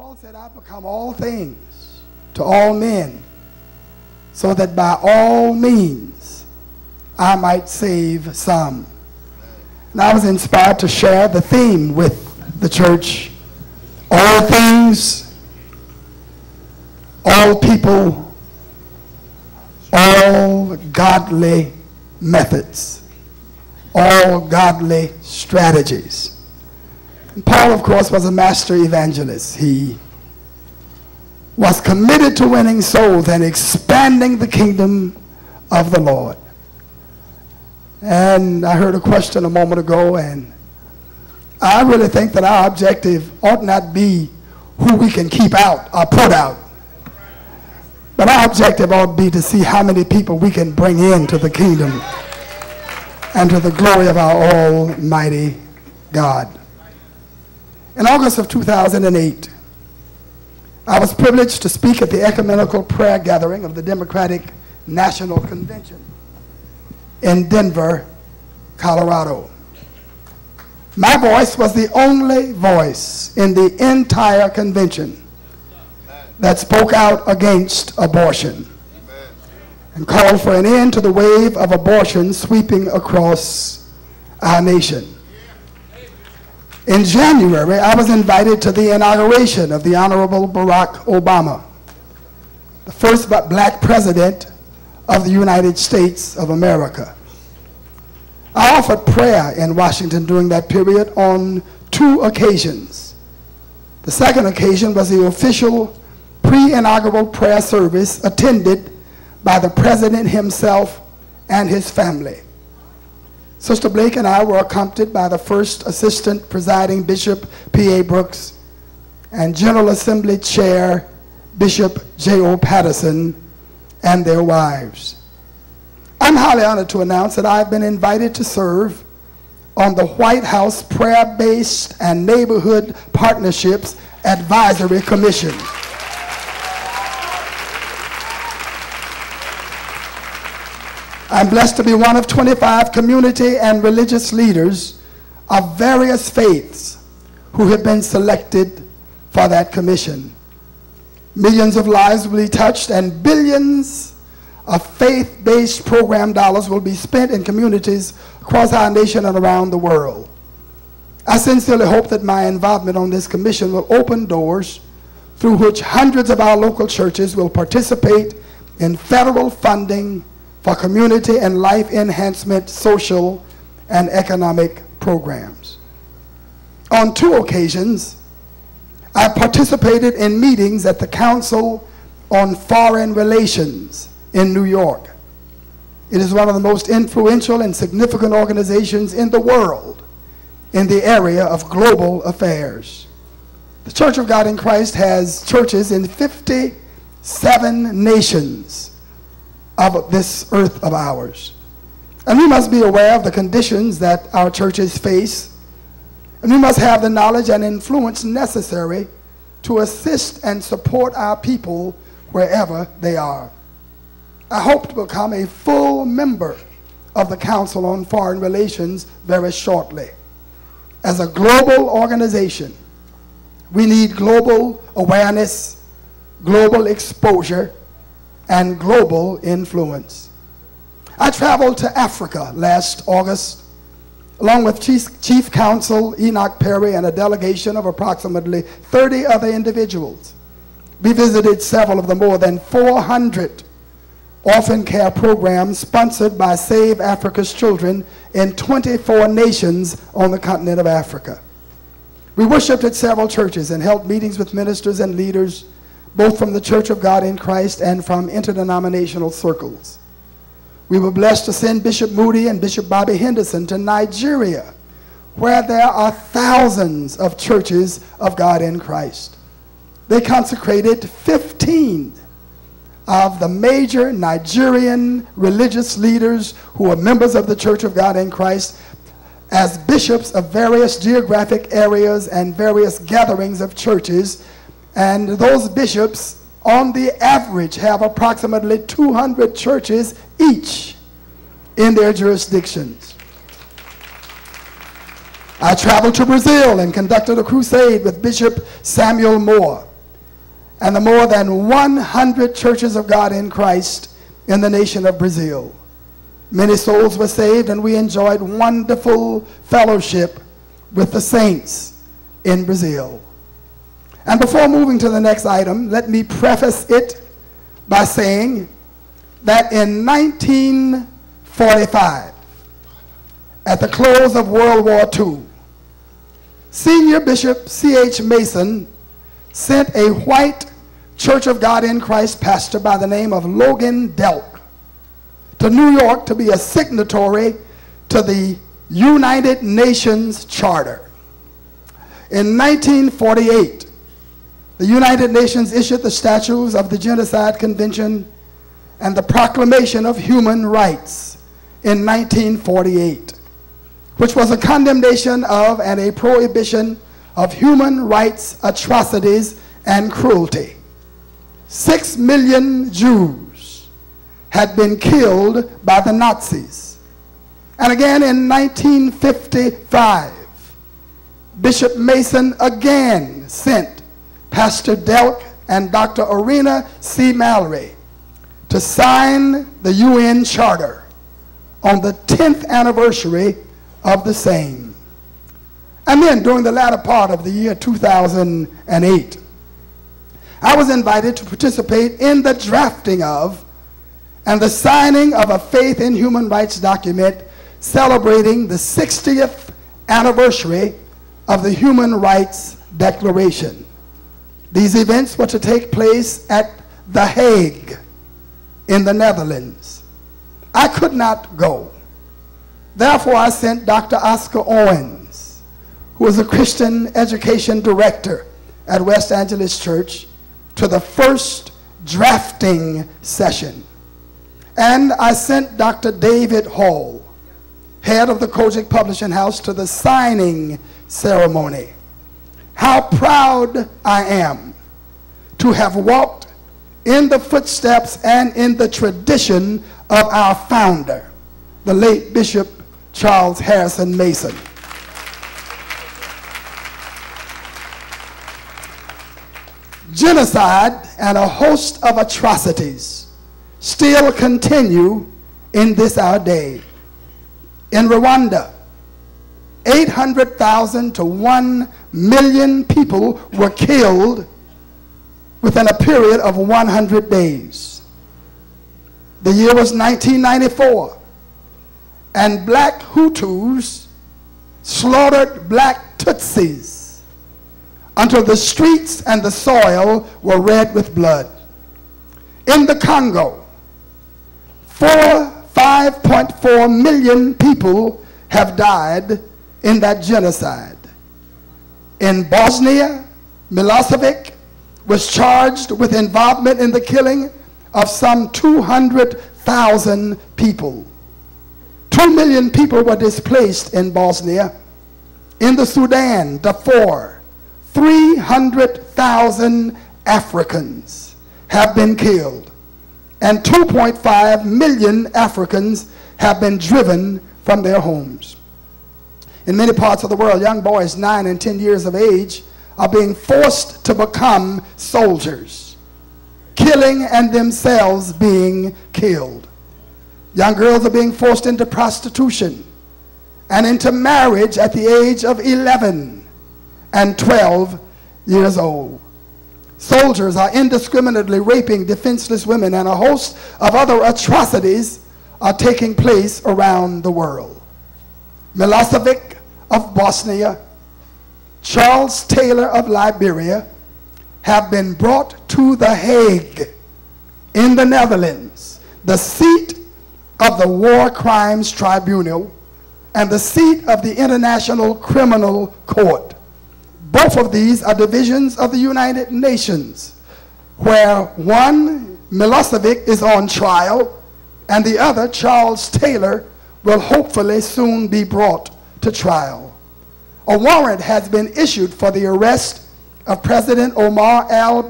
Paul said, I become all things to all men, so that by all means I might save some. And I was inspired to share the theme with the church: all things, all people, all godly methods, all godly strategies. And Paul, of course, was a master evangelist. He was committed to winning souls and expanding the kingdom of the Lord. And I heard a question a moment ago, and I really think that our objective ought not be who we can keep out or put out, but our objective ought to be to see how many people we can bring into the kingdom and to the glory of our almighty God. In August of 2008, I was privileged to speak at the ecumenical prayer gathering of the Democratic National Convention in Denver, Colorado. My voice was the only voice in the entire convention that spoke out against abortion and called for an end to the wave of abortion sweeping across our nation. In January, I was invited to the inauguration of the Honorable Barack Obama, the first black president of the United States of America. I offered prayer in Washington during that period on 2 occasions. The second occasion was the official pre-inaugural prayer service attended by the president himself and his family. Sister Blake and I were accompanied by the first assistant presiding Bishop P.A. Brooks and General Assembly Chair Bishop J.O. Patterson and their wives. I'm highly honored to announce that I've been invited to serve on the White House Prayer-Based and Neighborhood Partnerships Advisory Commission. I'm blessed to be one of 25 community and religious leaders of various faiths who have been selected for that commission. Millions of lives will be touched, and billions of faith-based program dollars will be spent in communities across our nation and around the world. I sincerely hope that my involvement on this commission will open doors through which hundreds of our local churches will participate in federal funding for community and life enhancement, social and economic programs. On 2 occasions, I participated in meetings at the Council on Foreign Relations in New York. It is one of the most influential and significant organizations in the world in the area of global affairs. The Church of God in Christ has churches in 57 nations of this earth of ours. And we must be aware of the conditions that our churches face, and we must have the knowledge and influence necessary to assist and support our people wherever they are. I hope to become a full member of the Council on Foreign Relations very shortly. As a global organization, we need global awareness, global exposure, and global influence. I traveled to Africa last August along with Chief Counsel Enoch Perry and a delegation of approximately 30 other individuals. We visited several of the more than 400 orphan care programs sponsored by Save Africa's Children in 24 nations on the continent of Africa. We worshiped at several churches and held meetings with ministers and leaders both from the Church of God in Christ and from interdenominational circles. We were blessed to send Bishop Moody and Bishop Bobby Henderson to Nigeria, where there are thousands of churches of God in Christ. They consecrated 15 of the major Nigerian religious leaders who are members of the Church of God in Christ as bishops of various geographic areas and various gatherings of churches. And those bishops, on the average, have approximately 200 churches each in their jurisdictions. I traveled to Brazil and conducted a crusade with Bishop Samuel Moore and the more than 100 churches of God in Christ in the nation of Brazil. Many souls were saved, and we enjoyed wonderful fellowship with the saints in Brazil. And before moving to the next item, let me preface it by saying that in 1945, at the close of World War II, Senior Bishop C.H. Mason sent a white Church of God in Christ pastor by the name of Logan Delk to New York to be a signatory to the United Nations Charter. In 1948, the United Nations issued the Statutes of the Genocide Convention and the Proclamation of Human Rights in 1948, which was a condemnation of and a prohibition of human rights atrocities and cruelty. 6 million Jews had been killed by the Nazis. And again in 1955, Bishop Mason again sent Pastor Delk and Dr. Orena C. Mallory to sign the UN Charter on the 10th anniversary of the same. And then during the latter part of the year 2008, I was invited to participate in the drafting of and the signing of a faith in human rights document celebrating the 60th anniversary of the Human Rights Declaration. These events were to take place at The Hague in the Netherlands. I could not go. Therefore, I sent Dr. Oscar Owens, who was a Christian education director at West Angeles Church, to the first drafting session. And I sent Dr. David Hall, head of the Kojic Publishing House, to the signing ceremony. How proud I am to have walked in the footsteps and in the tradition of our founder, the late Bishop Charles Harrison Mason. Genocide and a host of atrocities still continue in this our day. In Rwanda, 800,000 to 1 million people were killed within a period of 100 days. The year was 1994, and black Hutus slaughtered black Tutsis until the streets and the soil were red with blood. In the Congo, 5.4 million people have died in that genocide. In Bosnia, Milosevic was charged with involvement in the killing of some 200,000 people. 2 million people were displaced in Bosnia. In the Sudan, Darfur, 300,000 Africans have been killed, and 2.5 million Africans have been driven from their homes. In many parts of the world, young boys 9 and 10 years of age are being forced to become soldiers, killing and themselves being killed. Young girls are being forced into prostitution and into marriage at the age of 11 and 12 years old. Soldiers are indiscriminately raping defenseless women, and a host of other atrocities are taking place around the world. Milosevic of Bosnia, Charles Taylor of Liberia have been brought to The Hague in the Netherlands, the seat of the War Crimes Tribunal and the seat of the International Criminal Court. Both of these are divisions of the United Nations, where one, Milosevic, is on trial, and the other, Charles Taylor, will hopefully soon be brought to trial. A warrant has been issued for the arrest of President Omar al